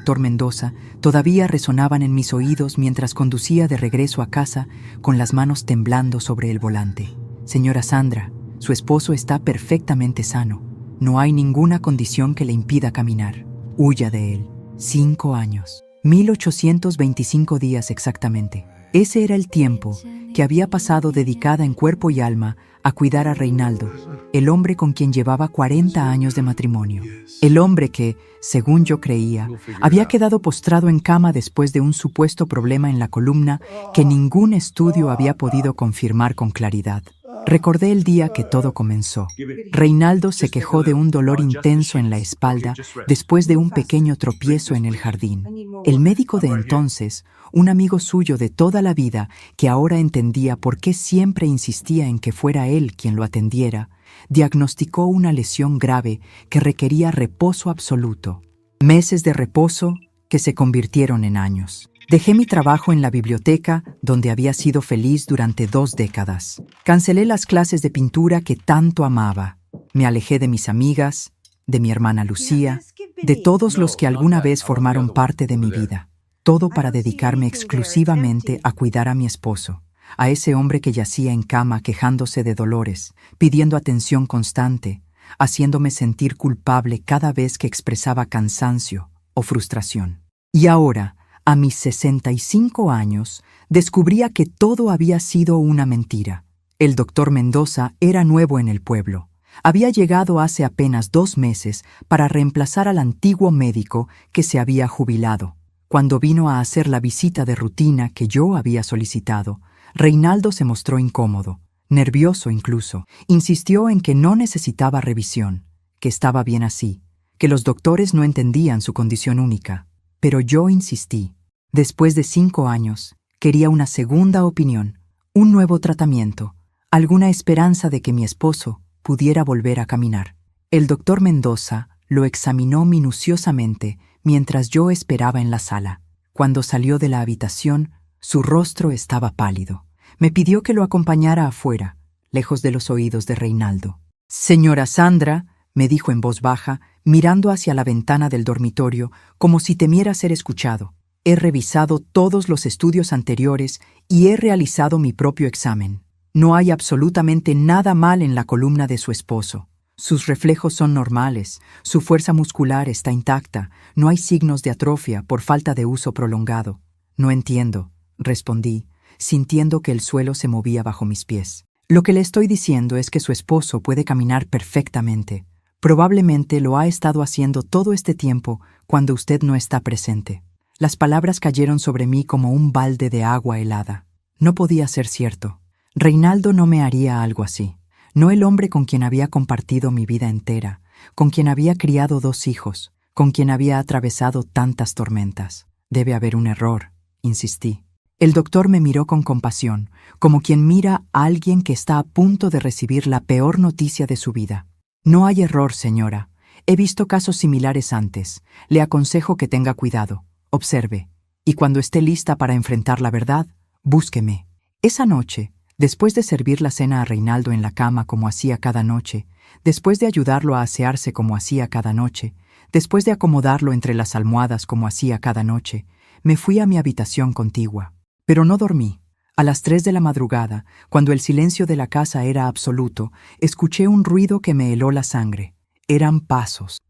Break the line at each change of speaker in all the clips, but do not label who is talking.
doctor Mendoza todavía resonaban en mis oídos mientras conducía de regreso a casa con las manos temblando sobre el volante. Señora Sandra, su esposo está perfectamente sano. No hay ninguna condición que le impida caminar. Huya de él. 5 años. 1825 días exactamente. Ese era el tiempo que había pasado dedicada en cuerpo y alma a cuidar a Reinaldo, el hombre con quien llevaba 40 años de matrimonio. El hombre que, según yo creía, había quedado postrado en cama después de un supuesto problema en la columna que ningún estudio había podido confirmar con claridad. Recordé el día que todo comenzó. Reinaldo se quejó de un dolor intenso en la espalda después de un pequeño tropiezo en el jardín. El médico de entonces, un amigo suyo de toda la vida que ahora entendía por qué siempre insistía en que fuera él quien lo atendiera, diagnosticó una lesión grave que requería reposo absoluto. Meses de reposo que se convirtieron en años. Dejé mi trabajo en la biblioteca, donde había sido feliz durante 2 décadas. Cancelé las clases de pintura que tanto amaba. Me alejé de mis amigas, de mi hermana Lucía, de todos los que alguna vez formaron parte de mi vida. Todo para dedicarme exclusivamente a cuidar a mi esposo, a ese hombre que yacía en cama quejándose de dolores, pidiendo atención constante, haciéndome sentir culpable cada vez que expresaba cansancio o frustración. Y ahora, a mis 65 años, descubría que todo había sido una mentira. El doctor Mendoza era nuevo en el pueblo. Había llegado hace apenas 2 meses para reemplazar al antiguo médico que se había jubilado. Cuando vino a hacer la visita de rutina que yo había solicitado, Reinaldo se mostró incómodo, nervioso incluso. Insistió en que no necesitaba revisión, que estaba bien así, que los doctores no entendían su condición única. Pero yo insistí. Después de 5 años, quería una segunda opinión, un nuevo tratamiento, alguna esperanza de que mi esposo pudiera volver a caminar. El doctor Mendoza lo examinó minuciosamente mientras yo esperaba en la sala. Cuando salió de la habitación, su rostro estaba pálido. Me pidió que lo acompañara afuera, lejos de los oídos de Reinaldo. «Señora Sandra», me dijo en voz baja, mirando hacia la ventana del dormitorio, como si temiera ser escuchado. «He revisado todos los estudios anteriores y he realizado mi propio examen. No hay absolutamente nada mal en la columna de su esposo. Sus reflejos son normales, su fuerza muscular está intacta, no hay signos de atrofia por falta de uso prolongado». «No entiendo», respondí, sintiendo que el suelo se movía bajo mis pies. «Lo que le estoy diciendo es que su esposo puede caminar perfectamente. Probablemente lo ha estado haciendo todo este tiempo cuando usted no está presente». Las palabras cayeron sobre mí como un balde de agua helada. No podía ser cierto. Reinaldo no me haría algo así. No el hombre con quien había compartido mi vida entera, con quien había criado 2 hijos, con quien había atravesado tantas tormentas. «Debe haber un error», insistí. El doctor me miró con compasión, como quien mira a alguien que está a punto de recibir la peor noticia de su vida. «No hay error, señora. He visto casos similares antes. Le aconsejo que tenga cuidado. Observe. Y cuando esté lista para enfrentar la verdad, búsqueme». Esa noche, después de servir la cena a Reinaldo en la cama como hacía cada noche, después de ayudarlo a asearse como hacía cada noche, después de acomodarlo entre las almohadas como hacía cada noche, me fui a mi habitación contigua. Pero no dormí. A las 3 de la madrugada, cuando el silencio de la casa era absoluto, escuché un ruido que me heló la sangre. Eran pasos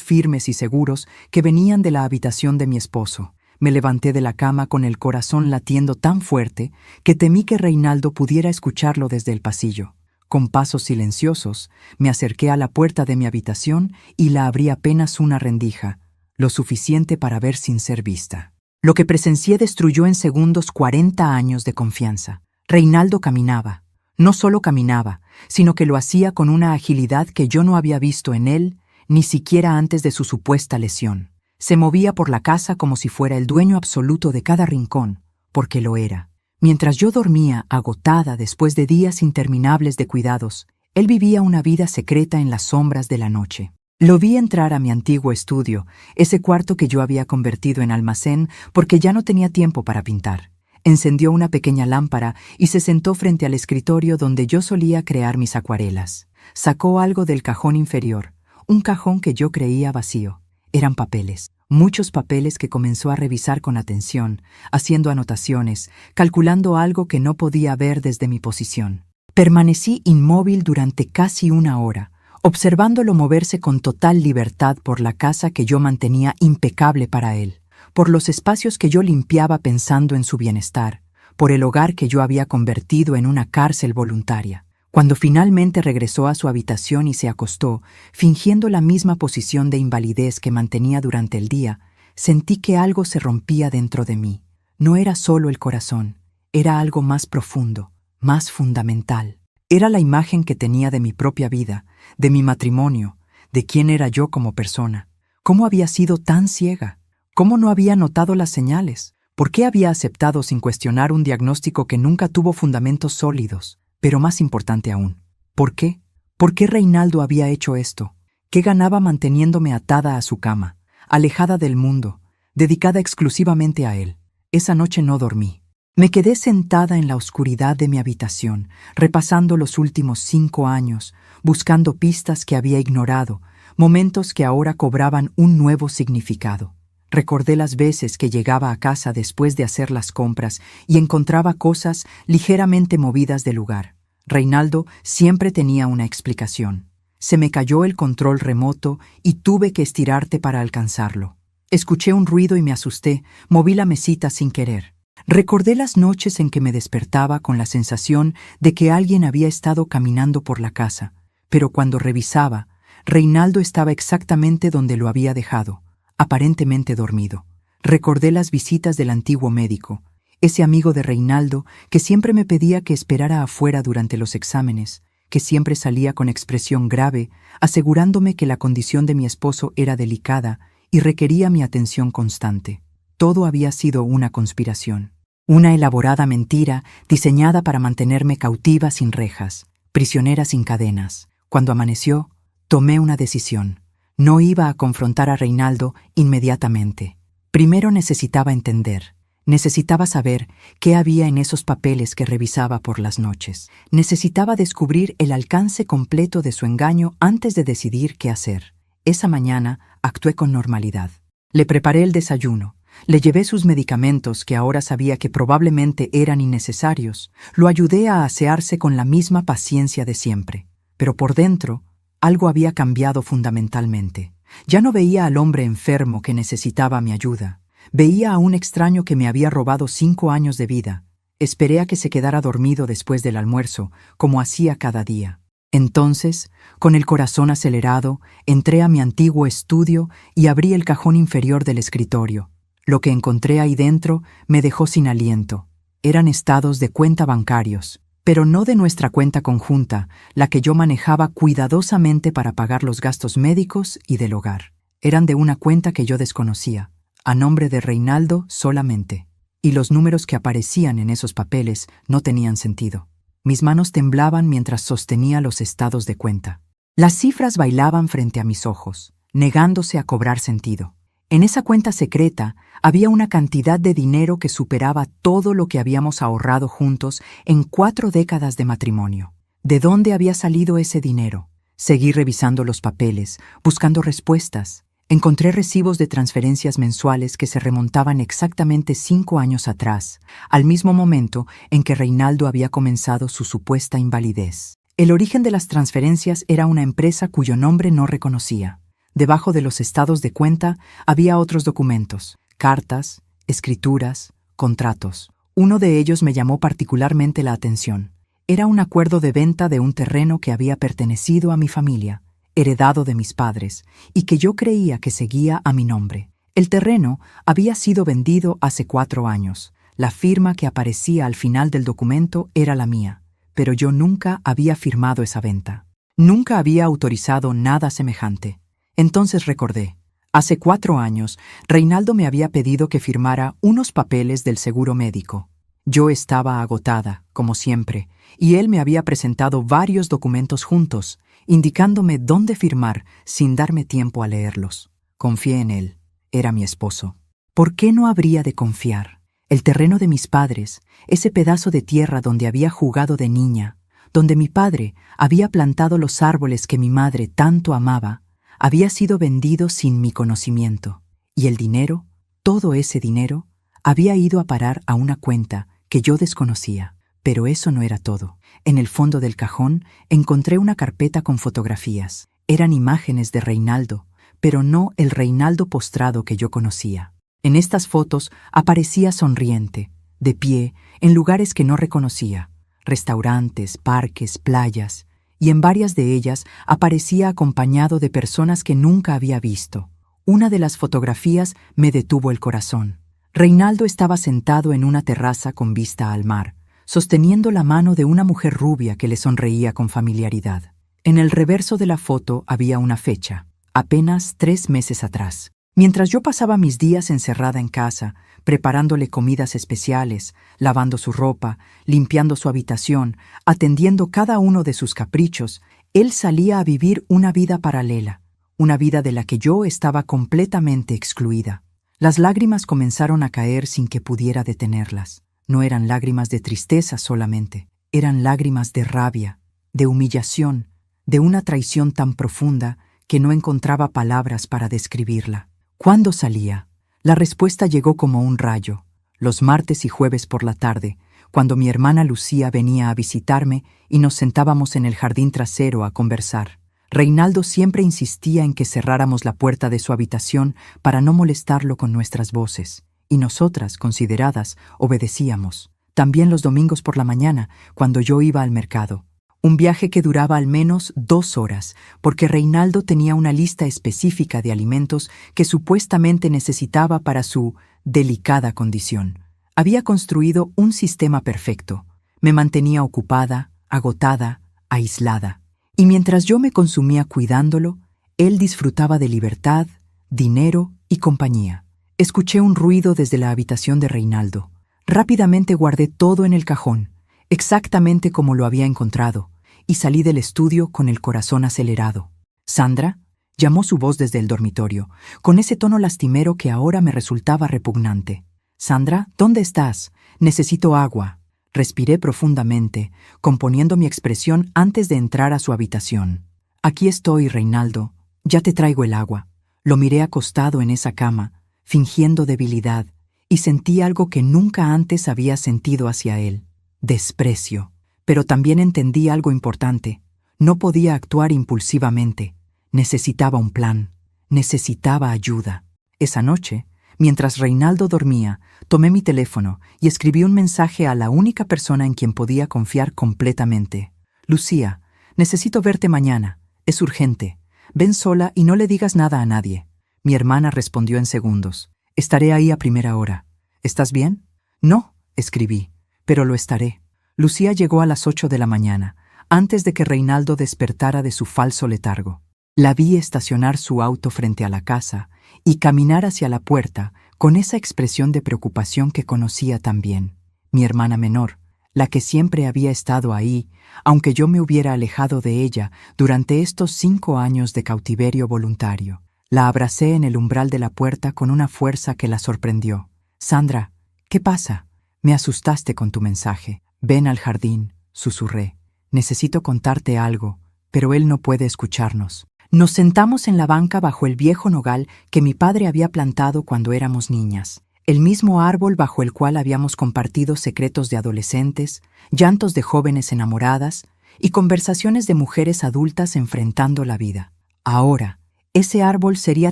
firmes y seguros que venían de la habitación de mi esposo. Me levanté de la cama con el corazón latiendo tan fuerte que temí que Reinaldo pudiera escucharlo desde el pasillo. Con pasos silenciosos, me acerqué a la puerta de mi habitación y la abrí apenas una rendija, lo suficiente para ver sin ser vista. Lo que presencié destruyó en segundos 40 años de confianza. Reinaldo caminaba. No solo caminaba, sino que lo hacía con una agilidad que yo no había visto en él, ni siquiera antes de su supuesta lesión. Se movía por la casa como si fuera el dueño absoluto de cada rincón, porque lo era. Mientras yo dormía, agotada después de días interminables de cuidados, él vivía una vida secreta en las sombras de la noche. Lo vi entrar a mi antiguo estudio, ese cuarto que yo había convertido en almacén porque ya no tenía tiempo para pintar. Encendió una pequeña lámpara y se sentó frente al escritorio donde yo solía crear mis acuarelas. Sacó algo del cajón inferior, un cajón que yo creía vacío. Eran papeles, muchos papeles que comenzó a revisar con atención, haciendo anotaciones, calculando algo que no podía ver desde mi posición. Permanecí inmóvil durante casi una hora, observándolo moverse con total libertad por la casa que yo mantenía impecable para él, por los espacios que yo limpiaba pensando en su bienestar, por el hogar que yo había convertido en una cárcel voluntaria. Cuando finalmente regresó a su habitación y se acostó, fingiendo la misma posición de invalidez que mantenía durante el día, sentí que algo se rompía dentro de mí. No era solo el corazón, era algo más profundo, más fundamental. Era la imagen que tenía de mi propia vida, de mi matrimonio, de quién era yo como persona. ¿Cómo había sido tan ciega? ¿Cómo no había notado las señales? ¿Por qué había aceptado sin cuestionar un diagnóstico que nunca tuvo fundamentos sólidos? Pero más importante aún, ¿por qué? ¿Por qué Reinaldo había hecho esto? ¿Qué ganaba manteniéndome atada a su cama, alejada del mundo, dedicada exclusivamente a él? Esa noche no dormí. Me quedé sentada en la oscuridad de mi habitación, repasando los últimos 5 años, buscando pistas que había ignorado, momentos que ahora cobraban un nuevo significado. Recordé las veces que llegaba a casa después de hacer las compras y encontraba cosas ligeramente movidas de lugar. Reinaldo siempre tenía una explicación. Se me cayó el control remoto y tuve que estirarte para alcanzarlo. Escuché un ruido y me asusté, moví la mesita sin querer. Recordé las noches en que me despertaba con la sensación de que alguien había estado caminando por la casa, pero cuando revisaba, Reinaldo estaba exactamente donde lo había dejado, aparentemente dormido. Recordé las visitas del antiguo médico, ese amigo de Reinaldo que siempre me pedía que esperara afuera durante los exámenes, que siempre salía con expresión grave, asegurándome que la condición de mi esposo era delicada y requería mi atención constante. Todo había sido una conspiración, una elaborada mentira diseñada para mantenerme cautiva sin rejas, prisionera sin cadenas. Cuando amaneció, tomé una decisión. No iba a confrontar a Reinaldo inmediatamente. Primero necesitaba entender. Necesitaba saber qué había en esos papeles que revisaba por las noches. Necesitaba descubrir el alcance completo de su engaño antes de decidir qué hacer. Esa mañana actué con normalidad. Le preparé el desayuno. Le llevé sus medicamentos que ahora sabía que probablemente eran innecesarios. Lo ayudé a asearse con la misma paciencia de siempre. Pero por dentro, algo había cambiado fundamentalmente. Ya no veía al hombre enfermo que necesitaba mi ayuda. Veía a un extraño que me había robado 5 años de vida. Esperé a que se quedara dormido después del almuerzo, como hacía cada día. Entonces, con el corazón acelerado, entré a mi antiguo estudio y abrí el cajón inferior del escritorio. Lo que encontré ahí dentro me dejó sin aliento. Eran estados de cuenta bancarios, pero no de nuestra cuenta conjunta, la que yo manejaba cuidadosamente para pagar los gastos médicos y del hogar. Eran de una cuenta que yo desconocía, a nombre de Reinaldo solamente, y los números que aparecían en esos papeles no tenían sentido. Mis manos temblaban mientras sostenía los estados de cuenta. Las cifras bailaban frente a mis ojos, negándose a cobrar sentido. En esa cuenta secreta había una cantidad de dinero que superaba todo lo que habíamos ahorrado juntos en 4 décadas de matrimonio. ¿De dónde había salido ese dinero? Seguí revisando los papeles, buscando respuestas. Encontré recibos de transferencias mensuales que se remontaban exactamente 5 años atrás, al mismo momento en que Reinaldo había comenzado su supuesta invalidez. El origen de las transferencias era una empresa cuyo nombre no reconocía. Debajo de los estados de cuenta había otros documentos, cartas, escrituras, contratos. Uno de ellos me llamó particularmente la atención. Era un acuerdo de venta de un terreno que había pertenecido a mi familia, heredado de mis padres, y que yo creía que seguía a mi nombre. El terreno había sido vendido hace 4 años. La firma que aparecía al final del documento era la mía, pero yo nunca había firmado esa venta. Nunca había autorizado nada semejante. Entonces recordé. Hace 4 años, Reinaldo me había pedido que firmara unos papeles del seguro médico. Yo estaba agotada, como siempre, y él me había presentado varios documentos juntos, indicándome dónde firmar sin darme tiempo a leerlos. Confié en él. Era mi esposo. ¿Por qué no habría de confiar? El terreno de mis padres, ese pedazo de tierra donde había jugado de niña, donde mi padre había plantado los árboles que mi madre tanto amaba, había sido vendido sin mi conocimiento. Y el dinero, todo ese dinero, había ido a parar a una cuenta que yo desconocía. Pero eso no era todo. En el fondo del cajón encontré una carpeta con fotografías. Eran imágenes de Reinaldo, pero no el Reinaldo postrado que yo conocía. En estas fotos aparecía sonriente, de pie, en lugares que no reconocía, restaurantes, parques, playas, y en varias de ellas aparecía acompañado de personas que nunca había visto. Una de las fotografías me detuvo el corazón. Reinaldo estaba sentado en una terraza con vista al mar, sosteniendo la mano de una mujer rubia que le sonreía con familiaridad. En el reverso de la foto había una fecha, apenas 3 meses atrás. Mientras yo pasaba mis días encerrada en casa, preparándole comidas especiales, lavando su ropa, limpiando su habitación, atendiendo cada uno de sus caprichos, él salía a vivir una vida paralela, una vida de la que yo estaba completamente excluida. Las lágrimas comenzaron a caer sin que pudiera detenerlas. No eran lágrimas de tristeza solamente, eran lágrimas de rabia, de humillación, de una traición tan profunda que no encontraba palabras para describirla. ¿Cuándo salía? La respuesta llegó como un rayo, los martes y jueves por la tarde, cuando mi hermana Lucía venía a visitarme y nos sentábamos en el jardín trasero a conversar. Reinaldo siempre insistía en que cerráramos la puerta de su habitación para no molestarlo con nuestras voces, y nosotras, consideradas, obedecíamos. También los domingos por la mañana, cuando yo iba al mercado. Un viaje que duraba al menos 2 horas, porque Reinaldo tenía una lista específica de alimentos que supuestamente necesitaba para su delicada condición. Había construido un sistema perfecto. Me mantenía ocupada, agotada, aislada. Y mientras yo me consumía cuidándolo, él disfrutaba de libertad, dinero y compañía. Escuché un ruido desde la habitación de Reinaldo. Rápidamente guardé todo en el cajón, exactamente como lo había encontrado, y salí del estudio con el corazón acelerado. «¿Sandra?», llamó su voz desde el dormitorio, con ese tono lastimero que ahora me resultaba repugnante. «Sandra, ¿dónde estás? Necesito agua». Respiré profundamente, componiendo mi expresión antes de entrar a su habitación. «Aquí estoy, Reinaldo. Ya te traigo el agua». Lo miré acostado en esa cama, fingiendo debilidad, y sentí algo que nunca antes había sentido hacia él. Desprecio. Pero también entendí algo importante. No podía actuar impulsivamente. Necesitaba un plan. Necesitaba ayuda. Esa noche, mientras Reinaldo dormía, tomé mi teléfono y escribí un mensaje a la única persona en quien podía confiar completamente. «Lucía, necesito verte mañana. Es urgente. Ven sola y no le digas nada a nadie». Mi hermana respondió en segundos. «Estaré ahí a primera hora. ¿Estás bien?» «No», escribí, «pero lo estaré». Lucía llegó a las 8 de la mañana, antes de que Reinaldo despertara de su falso letargo. La vi estacionar su auto frente a la casa y caminar hacia la puerta con esa expresión de preocupación que conocía tan bien. Mi hermana menor, la que siempre había estado ahí, aunque yo me hubiera alejado de ella durante estos 5 años de cautiverio voluntario. La abracé en el umbral de la puerta con una fuerza que la sorprendió. «Sandra, ¿qué pasa? Me asustaste con tu mensaje». «Ven al jardín», susurré. «Necesito contarte algo, pero él no puede escucharnos». Nos sentamos en la banca bajo el viejo nogal que mi padre había plantado cuando éramos niñas, el mismo árbol bajo el cual habíamos compartido secretos de adolescentes, llantos de jóvenes enamoradas y conversaciones de mujeres adultas enfrentando la vida. Ahora, ese árbol sería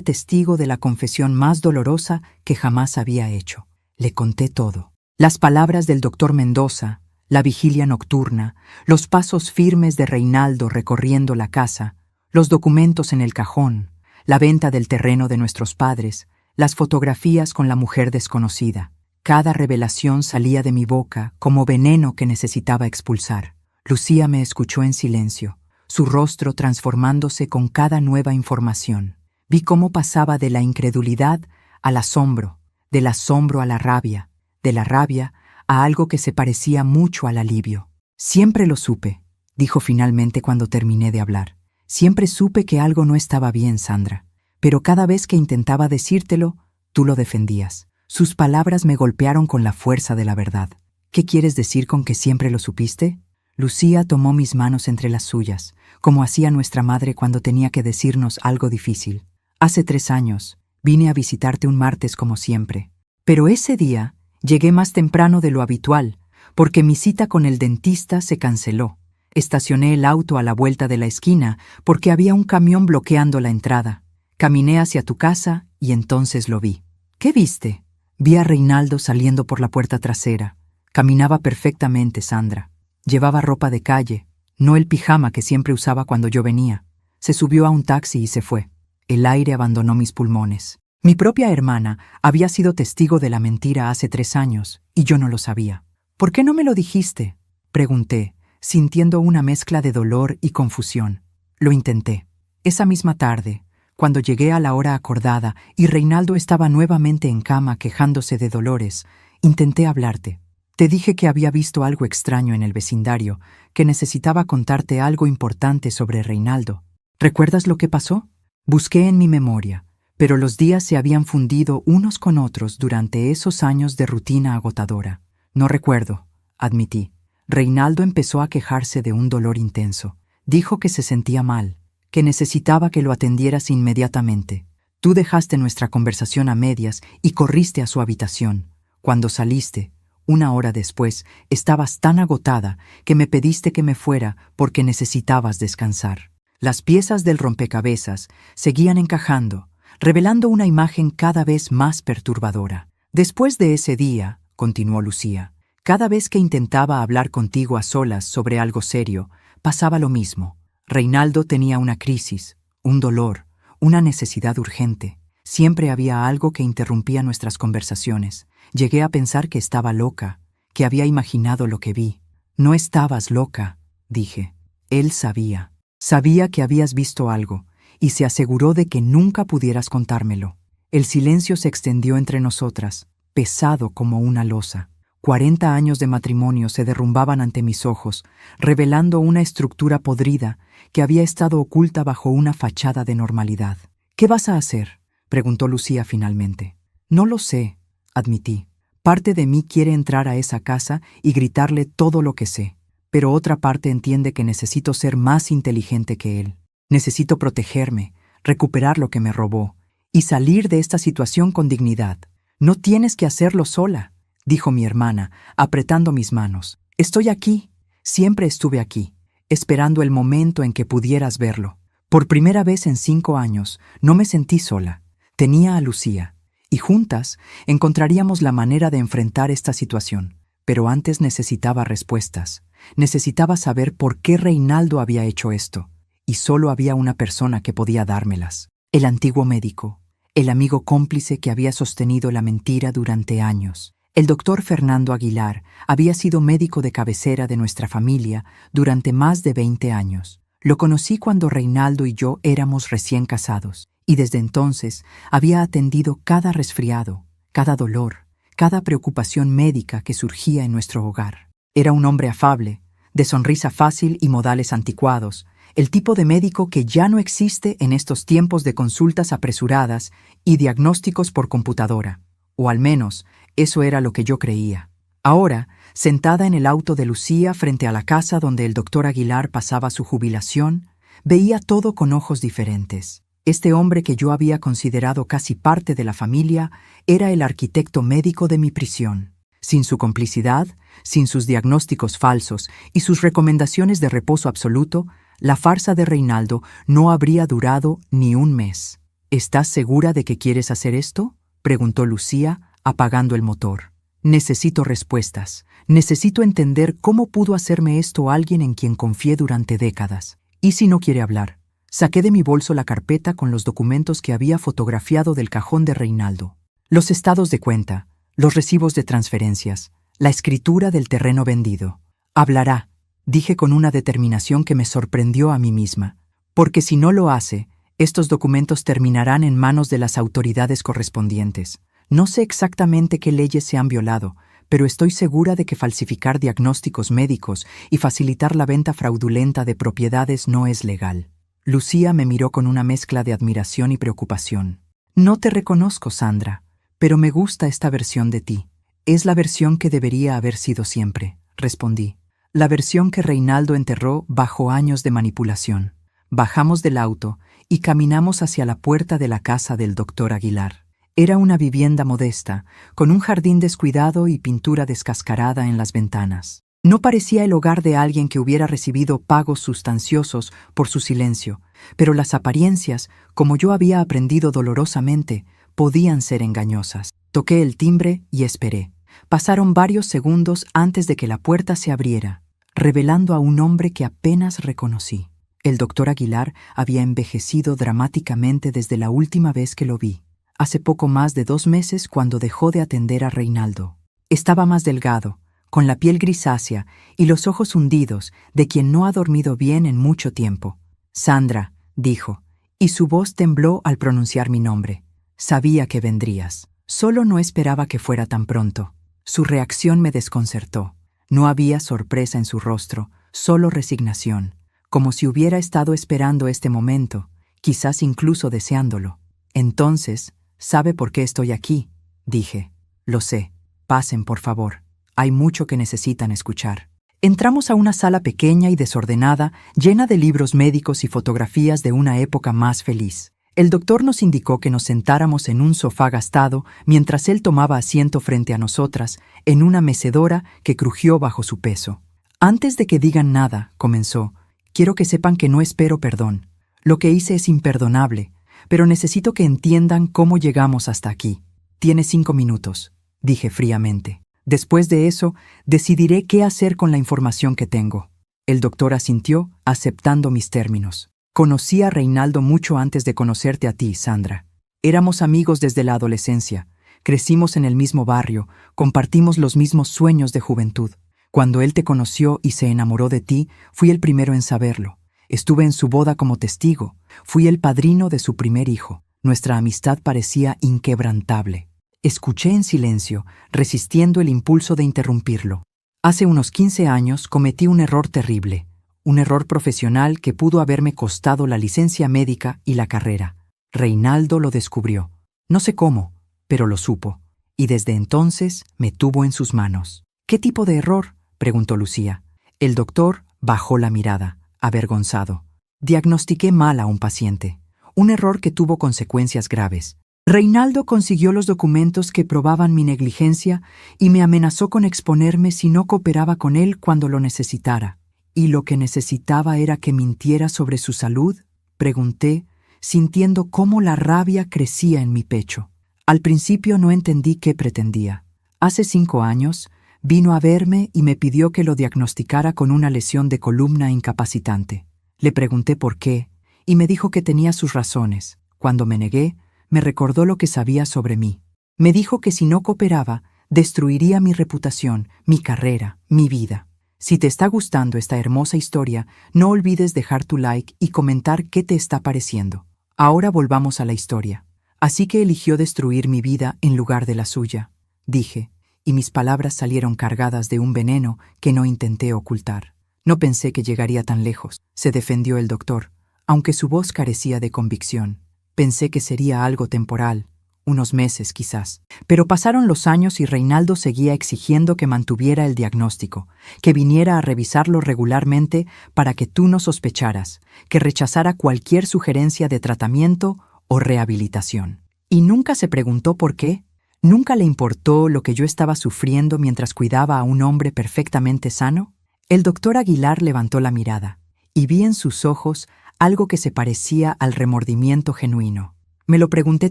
testigo de la confesión más dolorosa que jamás había hecho. Le conté todo. Las palabras del doctor Mendoza, la vigilia nocturna, los pasos firmes de Reinaldo recorriendo la casa, los documentos en el cajón, la venta del terreno de nuestros padres, las fotografías con la mujer desconocida. Cada revelación salía de mi boca como veneno que necesitaba expulsar. Lucía me escuchó en silencio, su rostro transformándose con cada nueva información. Vi cómo pasaba de la incredulidad al asombro, del asombro a la rabia, de la rabia a algo que se parecía mucho al alivio. «Siempre lo supe», dijo finalmente cuando terminé de hablar. «Siempre supe que algo no estaba bien, Sandra. Pero cada vez que intentaba decírtelo, tú lo defendías». Sus palabras me golpearon con la fuerza de la verdad. «¿Qué quieres decir con que siempre lo supiste?» Lucía tomó mis manos entre las suyas, como hacía nuestra madre cuando tenía que decirnos algo difícil. «Hace 3 años, Vine a visitarte un martes como siempre. Pero ese día llegué más temprano de lo habitual, porque mi cita con el dentista se canceló. Estacioné el auto a la vuelta de la esquina porque había un camión bloqueando la entrada. Caminé hacia tu casa y entonces lo vi. ¿Qué viste? Vi a Reinaldo saliendo por la puerta trasera. Caminaba perfectamente, Sandra. Llevaba ropa de calle, no el pijama que siempre usaba cuando yo venía. Se subió a un taxi y se fue. El aire abandonó mis pulmones. Mi propia hermana había sido testigo de la mentira hace 3 años y yo no lo sabía. ¿Por qué no me lo dijiste?, pregunté, sintiendo una mezcla de dolor y confusión. Lo intenté. Esa misma tarde, cuando llegué a la hora acordada y Reinaldo estaba nuevamente en cama quejándose de dolores, intenté hablarte. Te dije que había visto algo extraño en el vecindario, que necesitaba contarte algo importante sobre Reinaldo. ¿Recuerdas lo que pasó? Busqué en mi memoria, pero los días se habían fundido unos con otros durante esos años de rutina agotadora. No recuerdo, admití. Reinaldo empezó a quejarse de un dolor intenso. Dijo que se sentía mal, que necesitaba que lo atendieras inmediatamente. Tú dejaste nuestra conversación a medias y corriste a su habitación. Cuando saliste, 1 hora después, estabas tan agotada que me pediste que me fuera porque necesitabas descansar. Las piezas del rompecabezas seguían encajando, revelando una imagen cada vez más perturbadora. Después de ese día, continuó Lucía, cada vez que intentaba hablar contigo a solas sobre algo serio, pasaba lo mismo. Reinaldo tenía una crisis, un dolor, una necesidad urgente. Siempre había algo que interrumpía nuestras conversaciones. Llegué a pensar que estaba loca, que había imaginado lo que vi. No estabas loca, dije. Él sabía. Sabía que habías visto algo, y se aseguró de que nunca pudieras contármelo. El silencio se extendió entre nosotras, pesado como una losa. 40 años de matrimonio se derrumbaban ante mis ojos, revelando una estructura podrida que había estado oculta bajo una fachada de normalidad. ¿Qué vas a hacer?, preguntó Lucía finalmente. No lo sé, admití. Parte de mí quiere entrar a esa casa y gritarle todo lo que sé, pero otra parte entiende que necesito ser más inteligente que él. Necesito protegerme, recuperar lo que me robó y salir de esta situación con dignidad. No tienes que hacerlo sola, dijo mi hermana, apretando mis manos. Estoy aquí, siempre estuve aquí, esperando el momento en que pudieras verlo. Por primera vez en 5 años, no me sentí sola. Tenía a Lucía, y juntas encontraríamos la manera de enfrentar esta situación. Pero antes necesitaba respuestas. Necesitaba saber por qué Reinaldo había hecho esto, y solo había una persona que podía dármelas. El antiguo médico, el amigo cómplice que había sostenido la mentira durante años. El doctor Fernando Aguilar había sido médico de cabecera de nuestra familia durante más de 20 años. Lo conocí cuando Reinaldo y yo éramos recién casados, y desde entonces había atendido cada resfriado, cada dolor, cada preocupación médica que surgía en nuestro hogar. Era un hombre afable, de sonrisa fácil y modales anticuados, el tipo de médico que ya no existe en estos tiempos de consultas apresuradas y diagnósticos por computadora, o al menos eso era lo que yo creía. Ahora, sentada en el auto de Lucía frente a la casa donde el doctor Aguilar pasaba su jubilación, veía todo con ojos diferentes. Este hombre que yo había considerado casi parte de la familia era el arquitecto médico de mi prisión. Sin su complicidad, sin sus diagnósticos falsos y sus recomendaciones de reposo absoluto, la farsa de Reinaldo no habría durado ni un mes. ¿Estás segura de que quieres hacer esto?, preguntó Lucía, apagando el motor. Necesito respuestas. Necesito entender cómo pudo hacerme esto alguien en quien confié durante décadas. ¿Y si no quiere hablar? Saqué de mi bolso la carpeta con los documentos que había fotografiado del cajón de Reinaldo. Los estados de cuenta, los recibos de transferencias, la escritura del terreno vendido. Hablará, dije con una determinación que me sorprendió a mí misma. Porque si no lo hace, estos documentos terminarán en manos de las autoridades correspondientes. No sé exactamente qué leyes se han violado, pero estoy segura de que falsificar diagnósticos médicos y facilitar la venta fraudulenta de propiedades no es legal. Lucía me miró con una mezcla de admiración y preocupación. No te reconozco, Sandra, pero me gusta esta versión de ti. Es la versión que debería haber sido siempre, respondí. La versión que Reinaldo enterró bajo años de manipulación. Bajamos del auto y caminamos hacia la puerta de la casa del doctor Aguilar. Era una vivienda modesta, con un jardín descuidado y pintura descascarada en las ventanas. No parecía el hogar de alguien que hubiera recibido pagos sustanciosos por su silencio, pero las apariencias, como yo había aprendido dolorosamente, podían ser engañosas. Toqué el timbre y esperé. Pasaron varios segundos antes de que la puerta se abriera, revelando a un hombre que apenas reconocí. El doctor Aguilar había envejecido dramáticamente desde la última vez que lo vi, hace poco más de 2 meses cuando dejó de atender a Reinaldo. Estaba más delgado, con la piel grisácea y los ojos hundidos, de quien no ha dormido bien en mucho tiempo. «Sandra», dijo, y su voz tembló al pronunciar mi nombre. «Sabía que vendrías. Solo no esperaba que fuera tan pronto». Su reacción me desconcertó. No había sorpresa en su rostro, solo resignación, como si hubiera estado esperando este momento, quizás incluso deseándolo. «Entonces, ¿sabe por qué estoy aquí?», dije. «Lo sé. Pasen, por favor. Hay mucho que necesitan escuchar». Entramos a una sala pequeña y desordenada, llena de libros médicos y fotografías de una época más feliz. El doctor nos indicó que nos sentáramos en un sofá gastado mientras él tomaba asiento frente a nosotras, en una mecedora que crujió bajo su peso. «Antes de que digan nada», comenzó, «quiero que sepan que no espero perdón. Lo que hice es imperdonable, pero necesito que entiendan cómo llegamos hasta aquí». «Tiene 5 minutos», dije fríamente. «Después de eso, decidiré qué hacer con la información que tengo». El doctor asintió, aceptando mis términos. «Conocí a Reinaldo mucho antes de conocerte a ti, Sandra. Éramos amigos desde la adolescencia. Crecimos en el mismo barrio, compartimos los mismos sueños de juventud. Cuando él te conoció y se enamoró de ti, fui el primero en saberlo. Estuve en su boda como testigo. Fui el padrino de su primer hijo. Nuestra amistad parecía inquebrantable». Escuché en silencio, resistiendo el impulso de interrumpirlo. Hace unos 15 años cometí un error terrible, un error profesional que pudo haberme costado la licencia médica y la carrera. Reinaldo lo descubrió. No sé cómo, pero lo supo, y desde entonces me tuvo en sus manos. «¿Qué tipo de error?», preguntó Lucía. El doctor bajó la mirada, avergonzado. «Diagnostiqué mal a un paciente, un error que tuvo consecuencias graves. Reinaldo consiguió los documentos que probaban mi negligencia y me amenazó con exponerme si no cooperaba con él cuando lo necesitara». «¿Y lo que necesitaba era que mintiera sobre su salud?», pregunté, sintiendo cómo la rabia crecía en mi pecho. Al principio no entendí qué pretendía. Hace 5 años, vino a verme y me pidió que lo diagnosticara con una lesión de columna incapacitante. Le pregunté por qué, y me dijo que tenía sus razones. Cuando me negué, me recordó lo que sabía sobre mí. Me dijo que si no cooperaba, destruiría mi reputación, mi carrera, mi vida. Si te está gustando esta hermosa historia, no olvides dejar tu like y comentar qué te está pareciendo. Ahora volvamos a la historia. Así que eligió destruir mi vida en lugar de la suya, dije, y mis palabras salieron cargadas de un veneno que no intenté ocultar. No pensé que llegaría tan lejos, se defendió el doctor, aunque su voz carecía de convicción. Pensé que sería algo temporal, unos meses quizás. Pero pasaron los años y Reinaldo seguía exigiendo que mantuviera el diagnóstico, que viniera a revisarlo regularmente para que tú no sospecharas, que rechazara cualquier sugerencia de tratamiento o rehabilitación. Y nunca se preguntó por qué. ¿Nunca le importó lo que yo estaba sufriendo mientras cuidaba a un hombre perfectamente sano? El doctor Aguilar levantó la mirada, y vi en sus ojos algo que se parecía al remordimiento genuino. «Me lo pregunté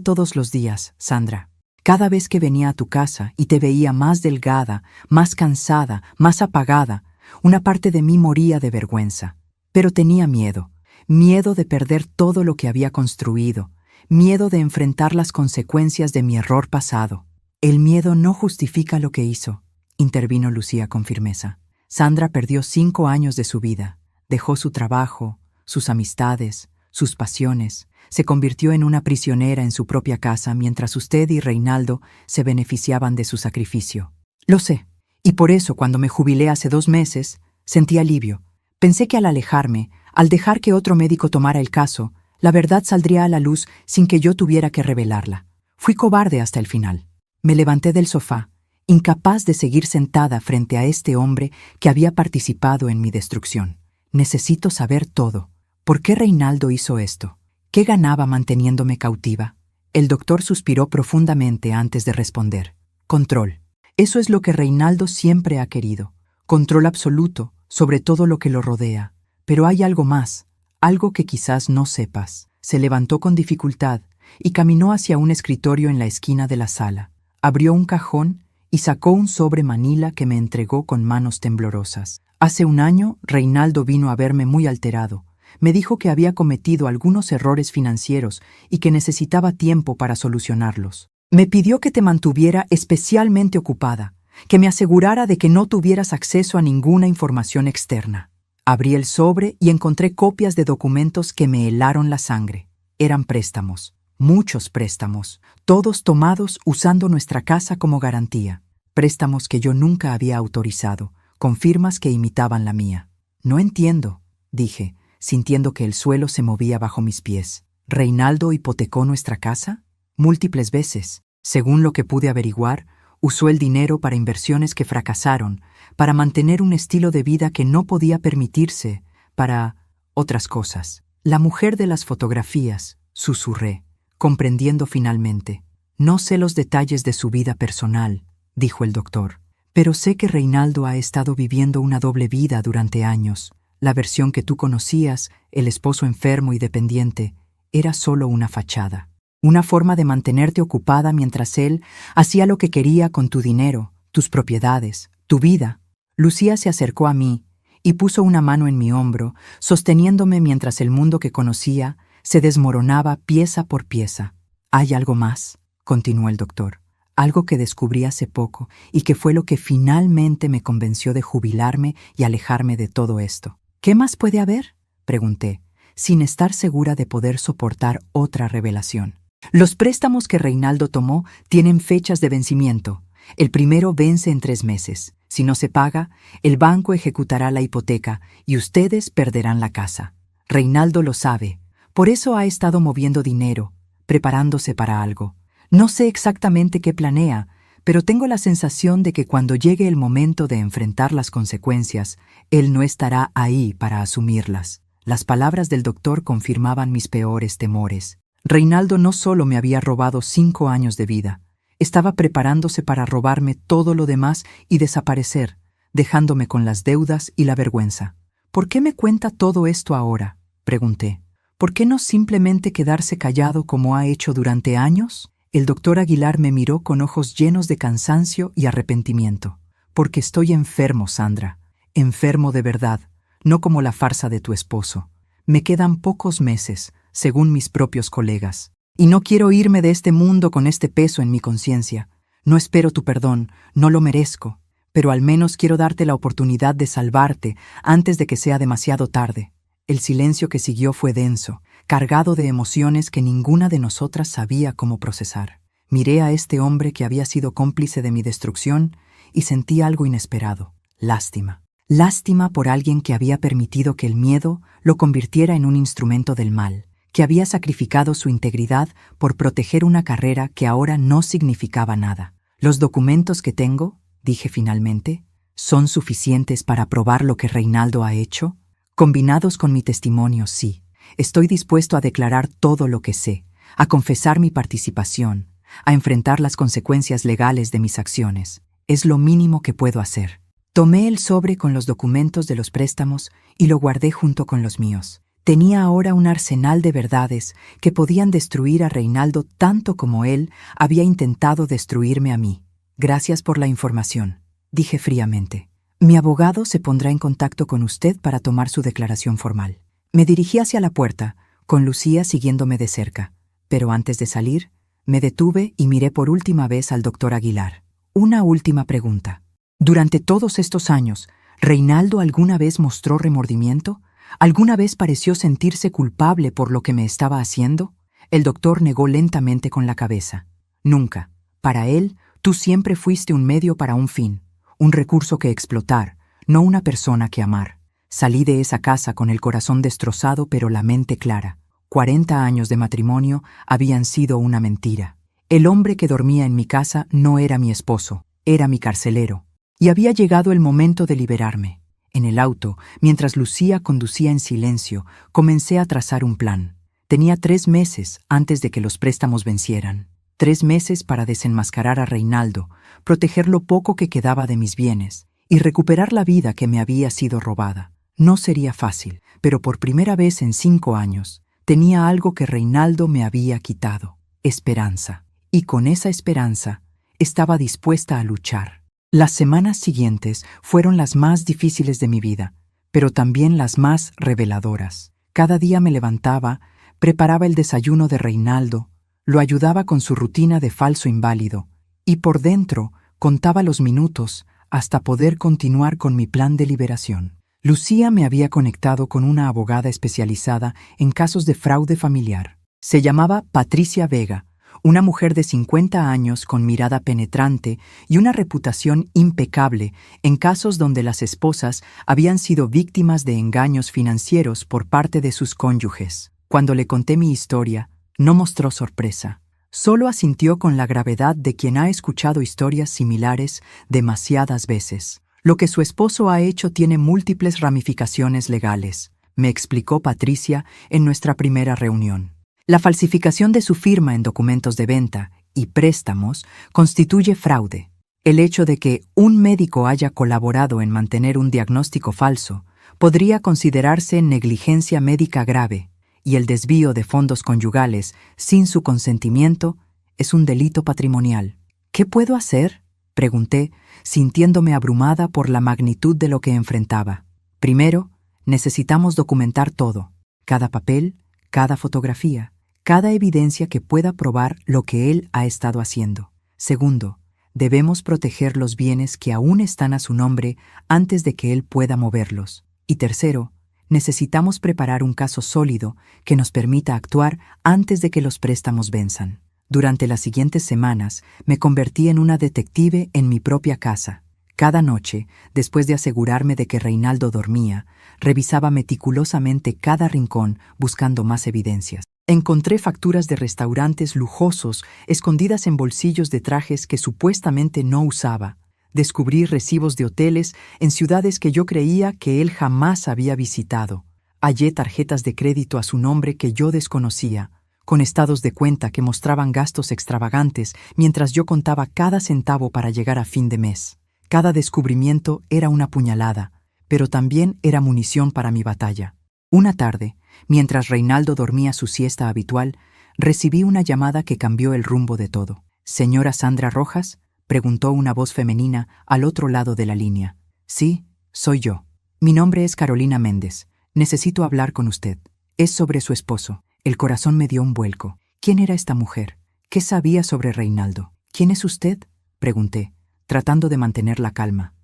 todos los días, Sandra. Cada vez que venía a tu casa y te veía más delgada, más cansada, más apagada, una parte de mí moría de vergüenza. Pero tenía miedo, miedo de perder todo lo que había construido, miedo de enfrentar las consecuencias de mi error pasado». «El miedo no justifica lo que hizo», intervino Lucía con firmeza. «Sandra perdió 5 años de su vida, dejó su trabajo, sus amistades, sus pasiones, se convirtió en una prisionera en su propia casa mientras usted y Reinaldo se beneficiaban de su sacrificio. Lo sé, y por eso cuando me jubilé hace 2 meses, sentí alivio. Pensé que al alejarme, al dejar que otro médico tomara el caso, la verdad saldría a la luz sin que yo tuviera que revelarla. Fui cobarde hasta el final. Me levanté del sofá, incapaz de seguir sentada frente a este hombre que había participado en mi destrucción. Necesito saber todo. ¿Por qué Reinaldo hizo esto? ¿Qué ganaba manteniéndome cautiva? El doctor suspiró profundamente antes de responder. Control. Eso es lo que Reinaldo siempre ha querido. Control absoluto sobre todo lo que lo rodea. Pero hay algo más, algo que quizás no sepas. Se levantó con dificultad y caminó hacia un escritorio en la esquina de la sala. Abrió un cajón y sacó un sobre manila que me entregó con manos temblorosas. Hace un año, Reinaldo vino a verme muy alterado. Me dijo que había cometido algunos errores financieros y que necesitaba tiempo para solucionarlos. Me pidió que te mantuviera especialmente ocupada, que me asegurara de que no tuvieras acceso a ninguna información externa. Abrí el sobre y encontré copias de documentos que me helaron la sangre. Eran préstamos, muchos préstamos, todos tomados usando nuestra casa como garantía. Préstamos que yo nunca había autorizado, con firmas que imitaban la mía. No entiendo, dije, sintiendo que el suelo se movía bajo mis pies. ¿Reinaldo hipotecó nuestra casa? Múltiples veces. Según lo que pude averiguar, usó el dinero para inversiones que fracasaron, para mantener un estilo de vida que no podía permitirse, para otras cosas. La mujer de las fotografías, susurré, comprendiendo finalmente. No sé los detalles de su vida personal, dijo el doctor, pero sé que Reinaldo ha estado viviendo una doble vida durante años. La versión que tú conocías, el esposo enfermo y dependiente, era solo una fachada. Una forma de mantenerte ocupada mientras él hacía lo que quería con tu dinero, tus propiedades, tu vida. Lucía se acercó a mí y puso una mano en mi hombro, sosteniéndome mientras el mundo que conocía se desmoronaba pieza por pieza. «¿Hay algo más?», continuó el doctor. «Algo que descubrí hace poco y que fue lo que finalmente me convenció de jubilarme y alejarme de todo esto». «¿Qué más puede haber?», pregunté, sin estar segura de poder soportar otra revelación. «Los préstamos que Reinaldo tomó tienen fechas de vencimiento. El primero vence en 3 meses. Si no se paga, el banco ejecutará la hipoteca y ustedes perderán la casa. Reinaldo lo sabe. Por eso ha estado moviendo dinero, preparándose para algo. No sé exactamente qué planea, pero tengo la sensación de que cuando llegue el momento de enfrentar las consecuencias, él no estará ahí para asumirlas». Las palabras del doctor confirmaban mis peores temores. Reinaldo no solo me había robado 5 años de vida, estaba preparándose para robarme todo lo demás y desaparecer, dejándome con las deudas y la vergüenza. «¿Por qué me cuenta todo esto ahora?», pregunté. «¿Por qué no simplemente quedarse callado como ha hecho durante años?». El doctor Aguilar me miró con ojos llenos de cansancio y arrepentimiento. «Porque estoy enfermo, Sandra. Enfermo de verdad, no como la farsa de tu esposo. Me quedan pocos meses, según mis propios colegas. Y no quiero irme de este mundo con este peso en mi conciencia. No espero tu perdón, no lo merezco, pero al menos quiero darte la oportunidad de salvarte antes de que sea demasiado tarde». El silencio que siguió fue denso, cargado de emociones que ninguna de nosotras sabía cómo procesar. Miré a este hombre que había sido cómplice de mi destrucción y sentí algo inesperado: lástima. Lástima por alguien que había permitido que el miedo lo convirtiera en un instrumento del mal, que había sacrificado su integridad por proteger una carrera que ahora no significaba nada. «Los documentos que tengo», dije finalmente, «son suficientes para probar lo que Reinaldo ha hecho. Combinados con mi testimonio, sí. Estoy dispuesto a declarar todo lo que sé, a confesar mi participación, a enfrentar las consecuencias legales de mis acciones. Es lo mínimo que puedo hacer». Tomé el sobre con los documentos de los préstamos y lo guardé junto con los míos. Tenía ahora un arsenal de verdades que podían destruir a Reinaldo tanto como él había intentado destruirme a mí. «Gracias por la información», dije fríamente. «Mi abogado se pondrá en contacto con usted para tomar su declaración formal». Me dirigí hacia la puerta, con Lucía siguiéndome de cerca, pero antes de salir, me detuve y miré por última vez al doctor Aguilar. Una última pregunta. Durante todos estos años, ¿Reinaldo alguna vez mostró remordimiento? ¿Alguna vez pareció sentirse culpable por lo que me estaba haciendo? El doctor negó lentamente con la cabeza. «Nunca. Para él, tú siempre fuiste un medio para un fin, un recurso que explotar, no una persona que amar. Salí de esa casa con el corazón destrozado pero la mente clara. 40 años de matrimonio habían sido una mentira. El hombre que dormía en mi casa no era mi esposo, era mi carcelero. Y había llegado el momento de liberarme. En el auto, mientras Lucía conducía en silencio, comencé a trazar un plan. Tenía 3 meses antes de que los préstamos vencieran. 3 meses para desenmascarar a Reinaldo, proteger lo poco que quedaba de mis bienes y recuperar la vida que me había sido robada. No sería fácil, pero por primera vez en 5 años, tenía algo que Reinaldo me había quitado: esperanza. Y con esa esperanza, estaba dispuesta a luchar. Las semanas siguientes fueron las más difíciles de mi vida, pero también las más reveladoras. Cada día me levantaba, preparaba el desayuno de Reinaldo, lo ayudaba con su rutina de falso inválido, y por dentro contaba los minutos hasta poder continuar con mi plan de liberación. Lucía me había conectado con una abogada especializada en casos de fraude familiar. Se llamaba Patricia Vega, una mujer de 50 años con mirada penetrante y una reputación impecable en casos donde las esposas habían sido víctimas de engaños financieros por parte de sus cónyuges. Cuando le conté mi historia, no mostró sorpresa. Solo asintió con la gravedad de quien ha escuchado historias similares demasiadas veces. Lo que su esposo ha hecho tiene múltiples ramificaciones legales, me explicó Patricia en nuestra primera reunión. La falsificación de su firma en documentos de venta y préstamos constituye fraude. El hecho de que un médico haya colaborado en mantener un diagnóstico falso podría considerarse negligencia médica grave, y el desvío de fondos conyugales sin su consentimiento es un delito patrimonial. ¿Qué puedo hacer?, pregunté, sintiéndome abrumada por la magnitud de lo que enfrentaba. Primero, necesitamos documentar todo: cada papel, cada fotografía, cada evidencia que pueda probar lo que él ha estado haciendo. Segundo, debemos proteger los bienes que aún están a su nombre antes de que él pueda moverlos. Y tercero, necesitamos preparar un caso sólido que nos permita actuar antes de que los préstamos venzan. Durante las siguientes semanas, me convertí en una detective en mi propia casa. Cada noche, después de asegurarme de que Reinaldo dormía, revisaba meticulosamente cada rincón buscando más evidencias. Encontré facturas de restaurantes lujosos escondidas en bolsillos de trajes que supuestamente no usaba. Descubrí recibos de hoteles en ciudades que yo creía que él jamás había visitado. Hallé tarjetas de crédito a su nombre que yo desconocía, con estados de cuenta que mostraban gastos extravagantes mientras yo contaba cada centavo para llegar a fin de mes. Cada descubrimiento era una puñalada, pero también era munición para mi batalla. Una tarde, mientras Reinaldo dormía su siesta habitual, recibí una llamada que cambió el rumbo de todo. «¿Señora Sandra Rojas?», preguntó una voz femenina al otro lado de la línea. «Sí, soy yo. Mi nombre es Carolina Méndez. Necesito hablar con usted. Es sobre su esposo». El corazón me dio un vuelco. ¿Quién era esta mujer? ¿Qué sabía sobre Reinaldo? «¿Quién es usted?», pregunté, tratando de mantener la calma.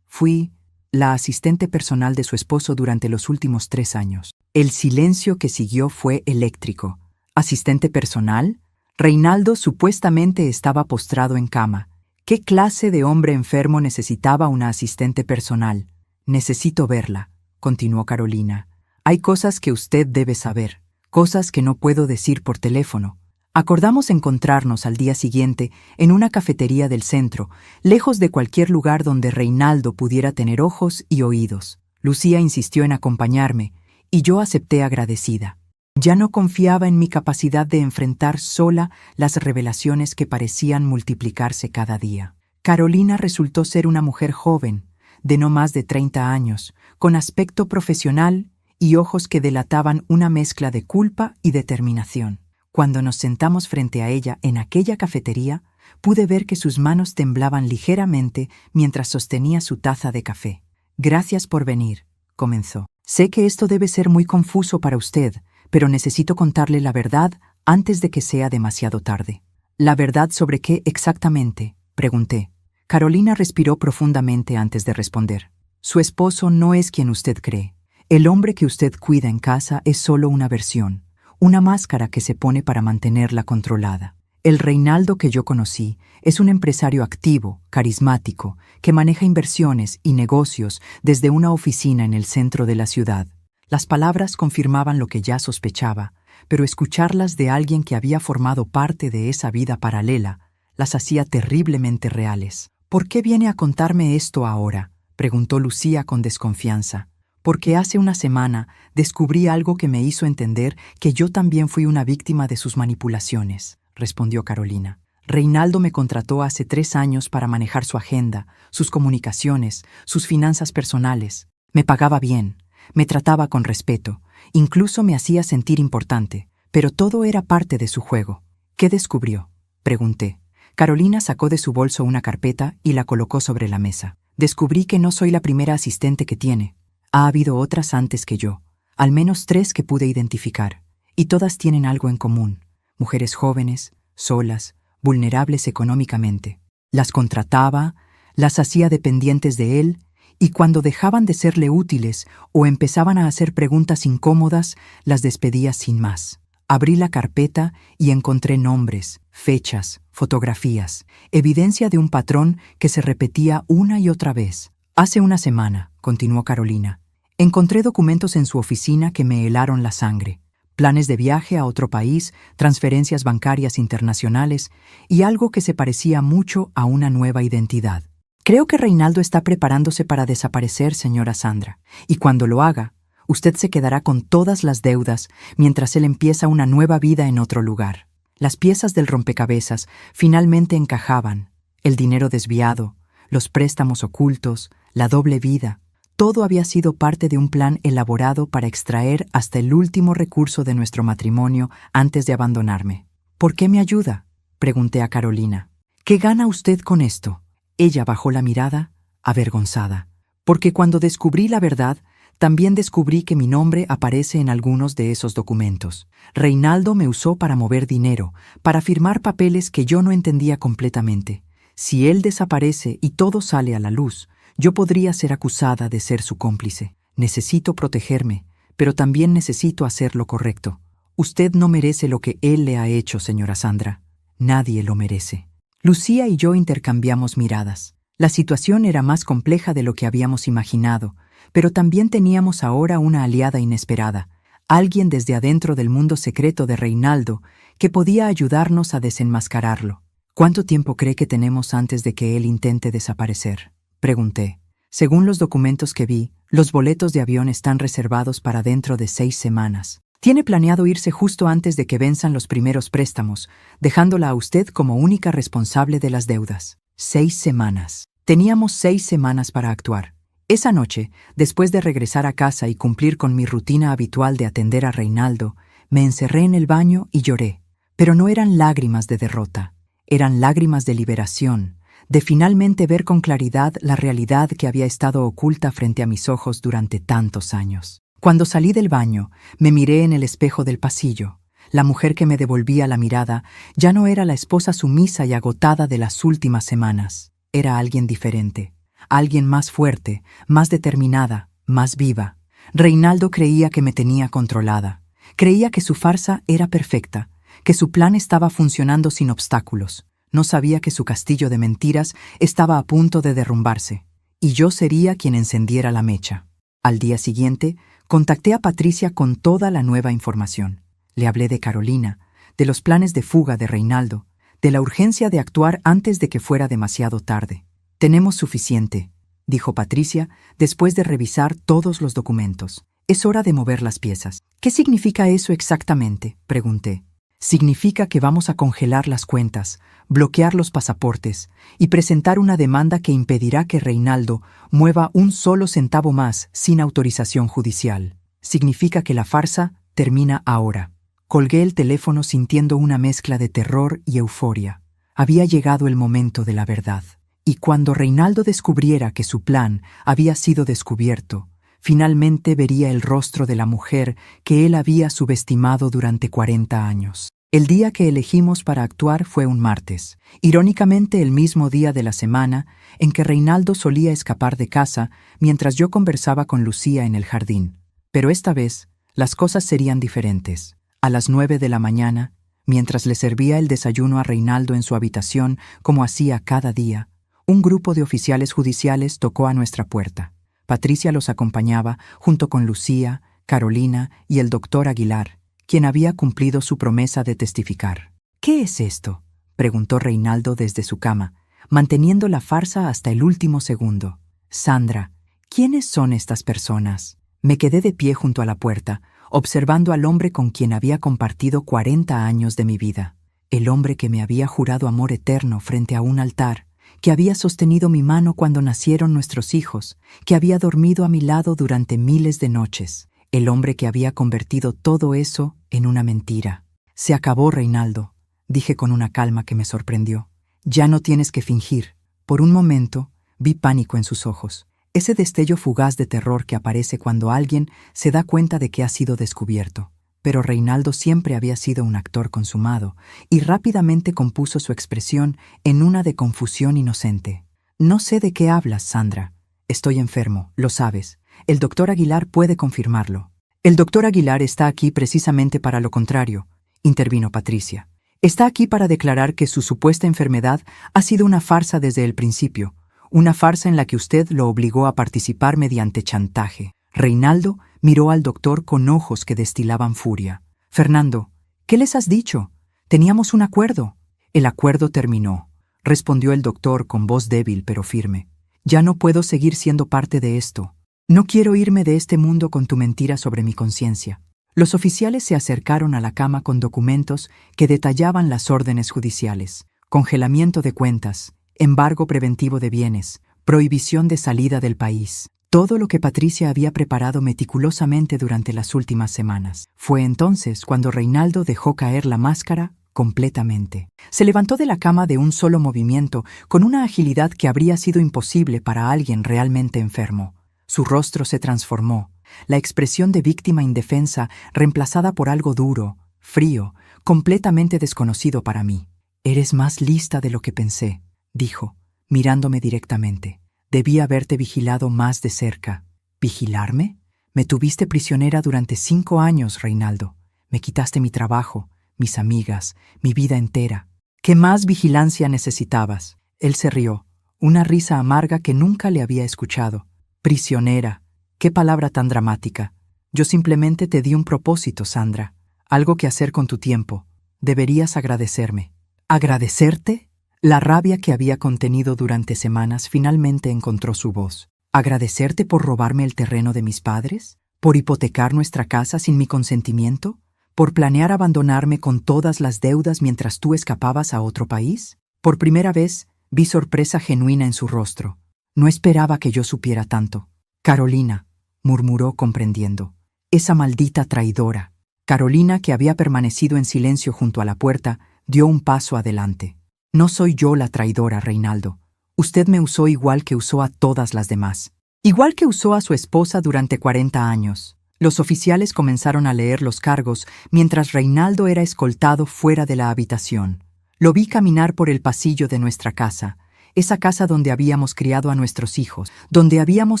Fui la asistente personal de su esposo durante los últimos 3 años. El silencio que siguió fue eléctrico. ¿Asistente personal? Reinaldo supuestamente estaba postrado en cama. ¿Qué clase de hombre enfermo necesitaba una asistente personal? «Necesito verla», continuó Carolina. «Hay cosas que usted debe saber, cosas que no puedo decir por teléfono». Acordamos encontrarnos al día siguiente en una cafetería del centro, lejos de cualquier lugar donde Reinaldo pudiera tener ojos y oídos. Lucía insistió en acompañarme, y yo acepté agradecida. Ya no confiaba en mi capacidad de enfrentar sola las revelaciones que parecían multiplicarse cada día. Carolina resultó ser una mujer joven, de no más de 30 años, con aspecto profesional y ojos que delataban una mezcla de culpa y determinación. Cuando nos sentamos frente a ella en aquella cafetería, pude ver que sus manos temblaban ligeramente mientras sostenía su taza de café. «Gracias por venir», comenzó. «Sé que esto debe ser muy confuso para usted, pero necesito contarle la verdad antes de que sea demasiado tarde». «¿La verdad sobre qué exactamente?», pregunté. Carolina respiró profundamente antes de responder. «Su esposo no es quien usted cree. El hombre que usted cuida en casa es solo una versión, una máscara que se pone para mantenerla controlada. El Reinaldo que yo conocí es un empresario activo, carismático, que maneja inversiones y negocios desde una oficina en el centro de la ciudad». Las palabras confirmaban lo que ya sospechaba, pero escucharlas de alguien que había formado parte de esa vida paralela las hacía terriblemente reales. «¿Por qué viene a contarme esto ahora?», preguntó Lucía con desconfianza. Porque hace una semana descubrí algo que me hizo entender que yo también fui una víctima de sus manipulaciones, respondió Carolina. Reinaldo me contrató hace 3 años para manejar su agenda, sus comunicaciones, sus finanzas personales. Me pagaba bien, me trataba con respeto, incluso me hacía sentir importante, pero todo era parte de su juego. ¿Qué descubrió?, pregunté. Carolina sacó de su bolso una carpeta y la colocó sobre la mesa. Descubrí que no soy la primera asistente que tiene. Ha habido otras antes que yo, al menos 3 que pude identificar, y todas tienen algo en común: mujeres jóvenes, solas, vulnerables económicamente. Las contrataba, las hacía dependientes de él, y cuando dejaban de serle útiles o empezaban a hacer preguntas incómodas, las despedía sin más. Abrí la carpeta y encontré nombres, fechas, fotografías, evidencia de un patrón que se repetía una y otra vez. Hace una semana, continuó Carolina, encontré documentos en su oficina que me helaron la sangre. Planes de viaje a otro país, transferencias bancarias internacionales y algo que se parecía mucho a una nueva identidad. Creo que Reinaldo está preparándose para desaparecer, señora Sandra, y cuando lo haga, usted se quedará con todas las deudas mientras él empieza una nueva vida en otro lugar. Las piezas del rompecabezas finalmente encajaban: el dinero desviado, los préstamos ocultos, la doble vida. Todo había sido parte de un plan elaborado para extraer hasta el último recurso de nuestro matrimonio antes de abandonarme. ¿Por qué me ayuda?, pregunté a Carolina. ¿Qué gana usted con esto? Ella bajó la mirada, avergonzada. Porque cuando descubrí la verdad, también descubrí que mi nombre aparece en algunos de esos documentos. Reinaldo me usó para mover dinero, para firmar papeles que yo no entendía completamente. Si él desaparece y todo sale a la luz, yo podría ser acusada de ser su cómplice. Necesito protegerme, pero también necesito hacer lo correcto. Usted no merece lo que él le ha hecho, señora Sandra. Nadie lo merece. Lucía y yo intercambiamos miradas. La situación era más compleja de lo que habíamos imaginado, pero también teníamos ahora una aliada inesperada, alguien desde adentro del mundo secreto de Reinaldo que podía ayudarnos a desenmascararlo. ¿Cuánto tiempo cree que tenemos antes de que él intente desaparecer?, pregunté. Según los documentos que vi, los boletos de avión están reservados para dentro de 6 semanas. Tiene planeado irse justo antes de que venzan los primeros préstamos, dejándola a usted como única responsable de las deudas. 6 semanas. Teníamos 6 semanas para actuar. Esa noche, después de regresar a casa y cumplir con mi rutina habitual de atender a Reinaldo, me encerré en el baño y lloré. Pero no eran lágrimas de derrota, eran lágrimas de liberación, de finalmente ver con claridad la realidad que había estado oculta frente a mis ojos durante tantos años. Cuando salí del baño, me miré en el espejo del pasillo. La mujer que me devolvía la mirada ya no era la esposa sumisa y agotada de las últimas semanas. Era alguien diferente, alguien más fuerte, más determinada, más viva. Reinaldo creía que me tenía controlada. Creía que su farsa era perfecta, que su plan estaba funcionando sin obstáculos. No sabía que su castillo de mentiras estaba a punto de derrumbarse, y yo sería quien encendiera la mecha. Al día siguiente, contacté a Patricia con toda la nueva información. Le hablé de Carolina, de los planes de fuga de Reinaldo, de la urgencia de actuar antes de que fuera demasiado tarde. «Tenemos suficiente», dijo Patricia después de revisar todos los documentos. «Es hora de mover las piezas». «¿Qué significa eso exactamente?», pregunté. «Significa que vamos a congelar las cuentas, bloquear los pasaportes y presentar una demanda que impedirá que Reinaldo mueva un solo centavo más sin autorización judicial. Significa que la farsa termina ahora». Colgué el teléfono sintiendo una mezcla de terror y euforia. Había llegado el momento de la verdad. Y cuando Reinaldo descubriera que su plan había sido descubierto, finalmente vería el rostro de la mujer que él había subestimado durante 40 años. El día que elegimos para actuar fue un martes, irónicamente el mismo día de la semana en que Reinaldo solía escapar de casa mientras yo conversaba con Lucía en el jardín. Pero esta vez, las cosas serían diferentes. A las 9 de la mañana, mientras le servía el desayuno a Reinaldo en su habitación como hacía cada día, un grupo de oficiales judiciales tocó a nuestra puerta. Patricia los acompañaba junto con Lucía, Carolina y el doctor Aguilar, quien había cumplido su promesa de testificar. «¿Qué es esto?», preguntó Reinaldo desde su cama, manteniendo la farsa hasta el último segundo. «Sandra, ¿quiénes son estas personas?», Me quedé de pie junto a la puerta, observando al hombre con quien había compartido 40 años de mi vida, el hombre que me había jurado amor eterno frente a un altar, que había sostenido mi mano cuando nacieron nuestros hijos, que había dormido a mi lado durante miles de noches, el hombre que había convertido todo eso en una mentira. Se acabó, Reinaldo, dije con una calma que me sorprendió. Ya no tienes que fingir. Por un momento, vi pánico en sus ojos, ese destello fugaz de terror que aparece cuando alguien se da cuenta de que ha sido descubierto. Pero Reinaldo siempre había sido un actor consumado, y rápidamente compuso su expresión en una de confusión inocente. No sé de qué hablas, Sandra. Estoy enfermo, lo sabes. El doctor Aguilar puede confirmarlo. El doctor Aguilar está aquí precisamente para lo contrario, intervino Patricia. Está aquí para declarar que su supuesta enfermedad ha sido una farsa desde el principio, una farsa en la que usted lo obligó a participar mediante chantaje. Reinaldo miró al doctor con ojos que destilaban furia. Fernando, ¿qué les has dicho? Teníamos un acuerdo. El acuerdo terminó, respondió el doctor con voz débil pero firme. Ya no puedo seguir siendo parte de esto. No quiero irme de este mundo con tu mentira sobre mi conciencia. Los oficiales se acercaron a la cama con documentos que detallaban las órdenes judiciales: congelamiento de cuentas, embargo preventivo de bienes, prohibición de salida del país. Todo lo que Patricia había preparado meticulosamente durante las últimas semanas. Fue entonces cuando Reinaldo dejó caer la máscara completamente. Se levantó de la cama de un solo movimiento, con una agilidad que habría sido imposible para alguien realmente enfermo. Su rostro se transformó, la expresión de víctima indefensa reemplazada por algo duro, frío, completamente desconocido para mí. «Eres más lista de lo que pensé», dijo, mirándome directamente. «Debí haberte vigilado más de cerca». «¿Vigilarme? Me tuviste prisionera durante 5 años, Reinaldo. Me quitaste mi trabajo, mis amigas, mi vida entera. ¿Qué más vigilancia necesitabas?» Él se rió, una risa amarga que nunca le había escuchado. «Prisionera. Qué palabra tan dramática. Yo simplemente te di un propósito, Sandra. Algo que hacer con tu tiempo. Deberías agradecerme». ¿Agradecerte? La rabia que había contenido durante semanas finalmente encontró su voz. ¿Agradecerte por robarme el terreno de mis padres? ¿Por hipotecar nuestra casa sin mi consentimiento? ¿Por planear abandonarme con todas las deudas mientras tú escapabas a otro país? Por primera vez vi sorpresa genuina en su rostro. No esperaba que yo supiera tanto. «Carolina», murmuró comprendiendo. «Esa maldita traidora». Carolina, que había permanecido en silencio junto a la puerta, dio un paso adelante. «No soy yo la traidora, Reinaldo. Usted me usó igual que usó a todas las demás. Igual que usó a su esposa durante 40 años. Los oficiales comenzaron a leer los cargos mientras Reinaldo era escoltado fuera de la habitación. Lo vi caminar por el pasillo de nuestra casa, esa casa donde habíamos criado a nuestros hijos, donde habíamos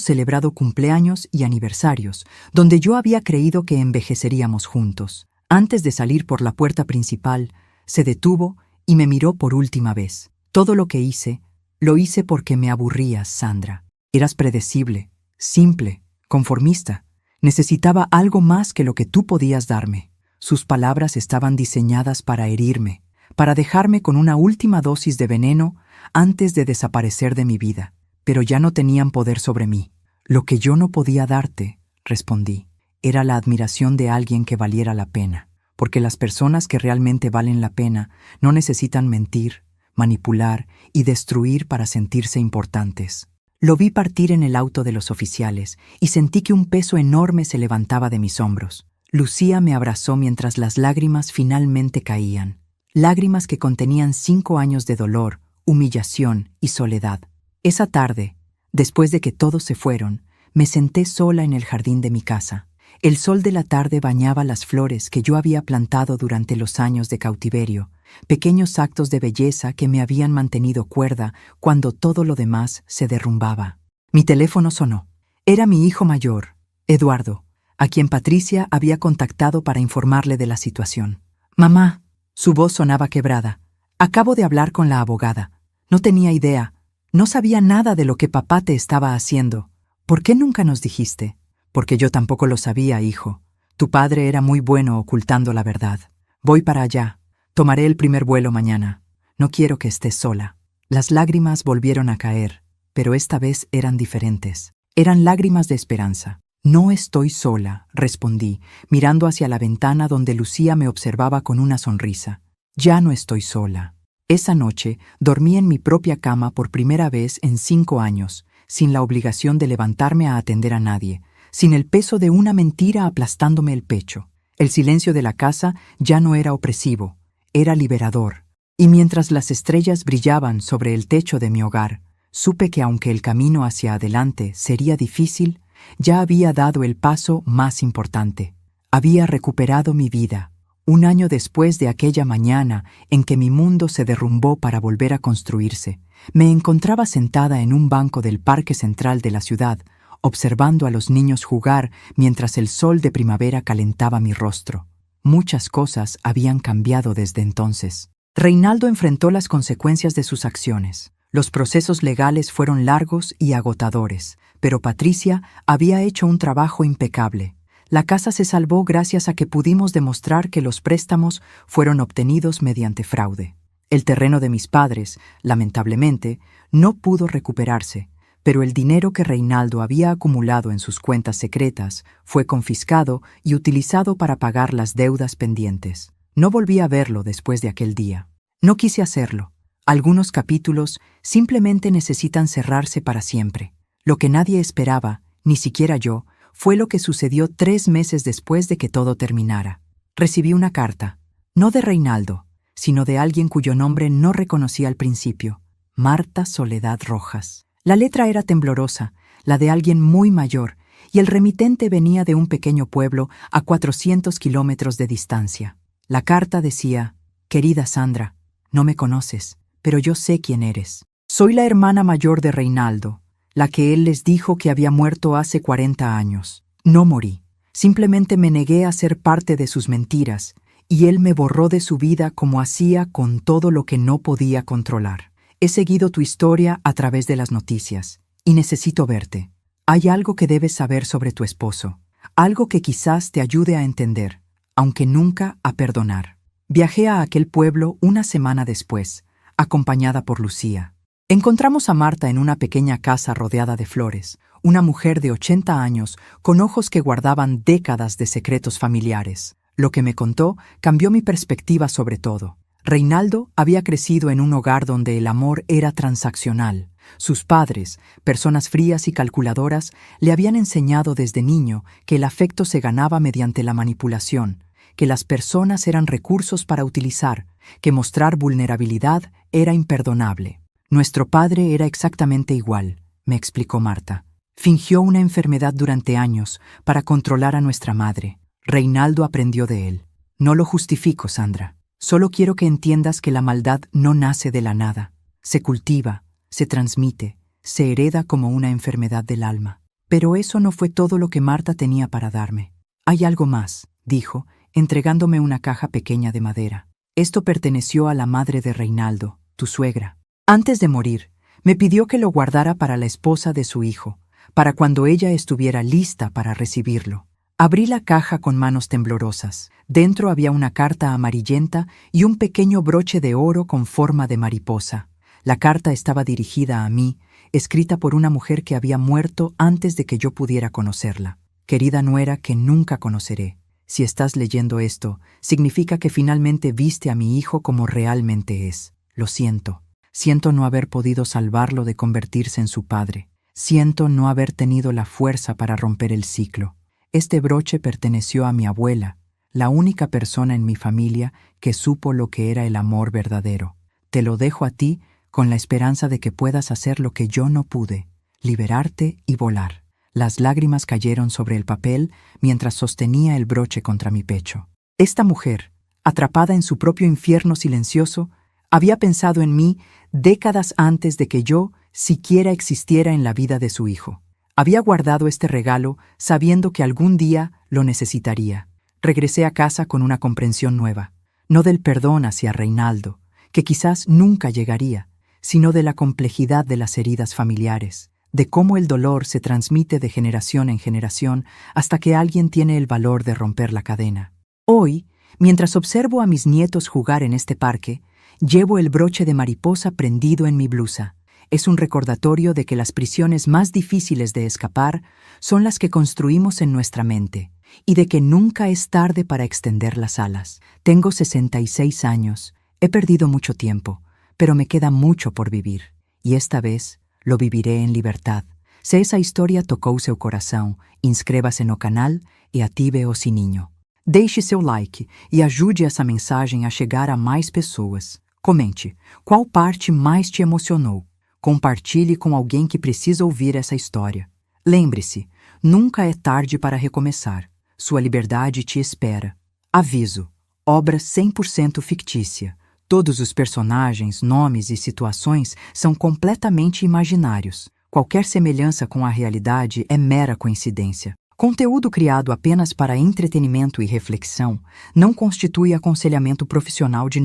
celebrado cumpleaños y aniversarios, donde yo había creído que envejeceríamos juntos. Antes de salir por la puerta principal, se detuvo y me miró por última vez. Todo lo que hice, lo hice porque me aburrías, Sandra. Eras predecible, simple, conformista. Necesitaba algo más que lo que tú podías darme. Sus palabras estaban diseñadas para herirme, para dejarme con una última dosis de veneno antes de desaparecer de mi vida. Pero ya no tenían poder sobre mí. Lo que yo no podía darte, respondí, era la admiración de alguien que valiera la pena. Porque las personas que realmente valen la pena no necesitan mentir, manipular y destruir para sentirse importantes. Lo vi partir en el auto de los oficiales y sentí que un peso enorme se levantaba de mis hombros. Lucía me abrazó mientras las lágrimas finalmente caían. Lágrimas que contenían 5 años de dolor, humillación y soledad. Esa tarde, después de que todos se fueron, me senté sola en el jardín de mi casa. El sol de la tarde bañaba las flores que yo había plantado durante los años de cautiverio, pequeños actos de belleza que me habían mantenido cuerda cuando todo lo demás se derrumbaba. Mi teléfono sonó. Era mi hijo mayor, Eduardo, a quien Patricia había contactado para informarle de la situación. «Mamá», su voz sonaba quebrada, «acabo de hablar con la abogada. No tenía idea, no sabía nada de lo que papá te estaba haciendo. ¿Por qué nunca nos dijiste?» «Porque yo tampoco lo sabía, hijo. Tu padre era muy bueno ocultando la verdad. Voy para allá. Tomaré el primer vuelo mañana. No quiero que estés sola». Las lágrimas volvieron a caer, pero esta vez eran diferentes. Eran lágrimas de esperanza. No estoy sola, respondí, mirando hacia la ventana donde Lucía me observaba con una sonrisa. Ya no estoy sola. Esa noche dormí en mi propia cama por primera vez en 5 años, sin la obligación de levantarme a atender a nadie, sin el peso de una mentira aplastándome el pecho. El silencio de la casa ya no era opresivo, era liberador. Y mientras las estrellas brillaban sobre el techo de mi hogar, supe que aunque el camino hacia adelante sería difícil, ya había dado el paso más importante. Había recuperado mi vida. 1 año después de aquella mañana en que mi mundo se derrumbó para volver a construirse, me encontraba sentada en un banco del parque central de la ciudad, observando a los niños jugar mientras el sol de primavera calentaba mi rostro. Muchas cosas habían cambiado desde entonces. Reinaldo enfrentó las consecuencias de sus acciones. Los procesos legales fueron largos y agotadores, pero Patricia había hecho un trabajo impecable. La casa se salvó gracias a que pudimos demostrar que los préstamos fueron obtenidos mediante fraude. El terreno de mis padres, lamentablemente, no pudo recuperarse, pero el dinero que Reinaldo había acumulado en sus cuentas secretas fue confiscado y utilizado para pagar las deudas pendientes. No volví a verlo después de aquel día. No quise hacerlo. Algunos capítulos simplemente necesitan cerrarse para siempre. Lo que nadie esperaba, ni siquiera yo, fue lo que sucedió 3 meses después de que todo terminara. Recibí una carta, no de Reinaldo, sino de alguien cuyo nombre no reconocí al principio, Marta Soledad Rojas. La letra era temblorosa, la de alguien muy mayor, y el remitente venía de un pequeño pueblo a 400 kilómetros de distancia. La carta decía: «Querida Sandra, no me conoces, pero yo sé quién eres. Soy la hermana mayor de Reinaldo, la que él les dijo que había muerto hace 40 años. No morí, simplemente me negué a ser parte de sus mentiras, y él me borró de su vida como hacía con todo lo que no podía controlar. He seguido tu historia a través de las noticias, y necesito verte. Hay algo que debes saber sobre tu esposo, algo que quizás te ayude a entender, aunque nunca a perdonar». Viajé a aquel pueblo 1 semana después, acompañada por Lucía. Encontramos a Marta en una pequeña casa rodeada de flores, una mujer de 80 años con ojos que guardaban décadas de secretos familiares. Lo que me contó cambió mi perspectiva sobre todo. Reinaldo había crecido en un hogar donde el amor era transaccional. Sus padres, personas frías y calculadoras, le habían enseñado desde niño que el afecto se ganaba mediante la manipulación, que las personas eran recursos para utilizar, que mostrar vulnerabilidad era imperdonable. Nuestro padre era exactamente igual, me explicó Marta. Fingió una enfermedad durante años para controlar a nuestra madre. Reinaldo aprendió de él. No lo justifico, Sandra. Solo quiero que entiendas que la maldad no nace de la nada. Se cultiva, se transmite, se hereda como una enfermedad del alma. Pero eso no fue todo lo que Marta tenía para darme. Hay algo más, dijo, entregándome una caja pequeña de madera. Esto perteneció a la madre de Reinaldo, tu suegra. Antes de morir, me pidió que lo guardara para la esposa de su hijo, para cuando ella estuviera lista para recibirlo. Abrí la caja con manos temblorosas. Dentro había una carta amarillenta y un pequeño broche de oro con forma de mariposa. La carta estaba dirigida a mí, escrita por una mujer que había muerto antes de que yo pudiera conocerla. Querida nuera que nunca conoceré. Si estás leyendo esto, significa que finalmente viste a mi hijo como realmente es. Lo siento. Siento no haber podido salvarlo de convertirse en su padre. Siento no haber tenido la fuerza para romper el ciclo. Este broche perteneció a mi abuela, la única persona en mi familia que supo lo que era el amor verdadero. Te lo dejo a ti con la esperanza de que puedas hacer lo que yo no pude, liberarte y volar. Las lágrimas cayeron sobre el papel mientras sostenía el broche contra mi pecho. Esta mujer, atrapada en su propio infierno silencioso, había pensado en mí décadas antes de que yo siquiera existiera en la vida de su hijo. Había guardado este regalo sabiendo que algún día lo necesitaría. Regresé a casa con una comprensión nueva, no del perdón hacia Reinaldo, que quizás nunca llegaría, sino de la complejidad de las heridas familiares, de cómo el dolor se transmite de generación en generación hasta que alguien tiene el valor de romper la cadena. Hoy, mientras observo a mis nietos jugar en este parque, llevo el broche de mariposa prendido en mi blusa. Es un recordatorio de que las prisiones más difíciles de escapar son las que construimos en nuestra mente y de que nunca es tarde para extender las alas. Tengo 66 años, he perdido mucho tiempo, pero me queda mucho por vivir. E esta vez lo viviré en libertad. Se essa história tocou seu coração, inscreva-se no canal e ative o sininho. Deixe seu like e ajude essa mensagem a chegar a mais pessoas. Comente, qual parte mais te emocionou? Compartilhe com alguém que precisa ouvir essa história. Lembre-se, nunca é tarde para recomeçar. Sua liberdade te espera. Aviso: obra 100% fictícia. Todos os personagens, nomes e situações são completamente imaginários. Qualquer semelhança com a realidade é mera coincidência. Conteúdo criado apenas para entretenimento e reflexão não constitui aconselhamento profissional de